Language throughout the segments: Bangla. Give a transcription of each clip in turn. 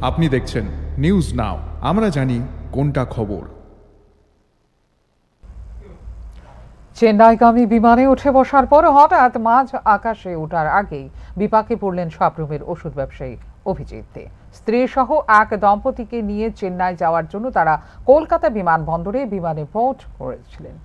আপনি দেখছেন নিউজ নাও, আমরা জানি কোনটা খবর। চেন্নাইগামী বিমানে উঠে বসার পর হঠাৎ মাঝ আকাশে ওঠার আগেই বিপাকে পড়লেন সাবরুমের ওষুধ ব্যবসায়ী অভিজিৎ দে। স্ত্রী সহ এক দম্পতিকে নিয়ে চেন্নাই যাওয়ার জন্য তারা কলকাতা বিমানবন্দরে বিমানে বোর্ড করেছিলেন।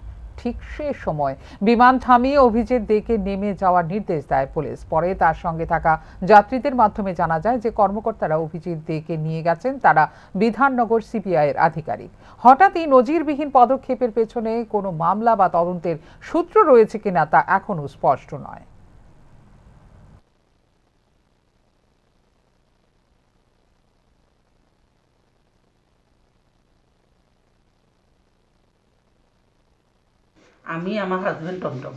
ঠিক সে সময় বিমান থামিয়ে অভিজিৎ দেকে নেমে যাওয়ার নির্দেশ দেয় পুলিশ। পরে তার সঙ্গে থাকা যাত্রীদের মাধ্যমে জানা যায় যে কর্মকর্তারা অভিজিৎ দেকে নিয়ে গেছেন তারা বিধাননগর সিবিআই এর আধিকারিক। হঠাৎই নজিরবিহীন পদক্ষেপের পেছনে কোনো মামলা বা তদন্তের সূত্র রয়েছে কিনা তা এখনো স্পষ্ট নয়। আমি আমার হাজবেন্ড টমটম,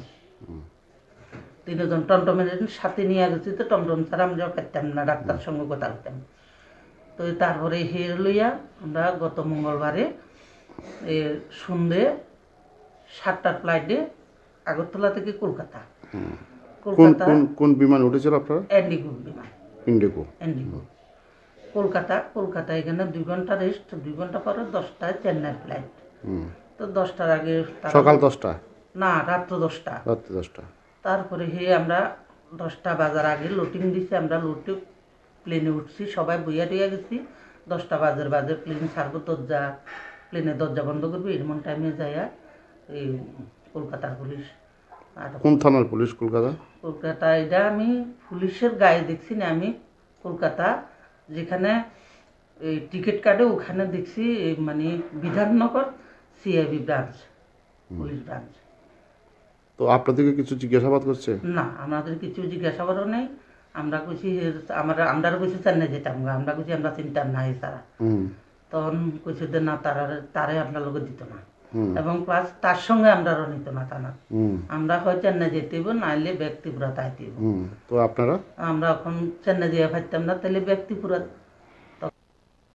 তিনজন টমটমের সাথে নিয়ে গেছি। তো টমটম ছাড়া আমরা পারতাম না, ডাক্তার সঙ্গে কথা বলতাম। তো তারপরে হের লইয়া আমরা গত মঙ্গলবারে সন্ধ্যে 7টার ফ্লাইটে আগরতলা থেকে কলকাতা। কলকাতা কোন বিমান উঠেছিল আপনারা? এন্ডিগো বিমান। এন্ডিগো কলকাতা এখানে 2 ঘন্টা রেস্ট, 2 ঘন্টা পরে 10টায় চেন্নাই ফ্লাইট। তো 10টার আগে সকাল 10টা না, রাত্র 10টা। তারপরে আমরা 10টা বাজার আগে লোটিং দিছি। আমরা লোটে প্লেনে উঠছি, সবাই বইয়া টইয়া গেছি। 10টা বাজে প্লেন ছাড়বো, প্লেনের দরজা বন্ধ করবো। এরকম টাইমে যাইয়া এই কলকাতার পুলিশ। কোন থানার পুলিশ? কলকাতা। এটা আমি পুলিশের গায়ে দেখছি না, আমি কলকাতা যেখানে এই টিকিট কাটে ওখানে দেখছি, মানে Bidhannagar CIB branch, police branch. তো আপনাদেরকে কিছু জিজ্ঞাসাবাদ করছে? না, আমাদের কিছু জিজ্ঞাসাবাদও নেই। আমরা কইছি আমরা কইছি চেন্নাই যেতাম, আমরা কইছি আমরা চিন্তা নাই তারা। তখন কইছে যে না, তারে আপনার লোক দিত না, এবং প্লাস তার সঙ্গে আমরা নিত না টানা। আমরা হয় চেন্নাই যেতে হইব, নাইলে ব্যক্তিপুরা তাইতে হইব। তো আপনারা? আমরা এখন চেন্নাই যেয়ে পাইতাম না, তাহলে ব্যক্তিপুরা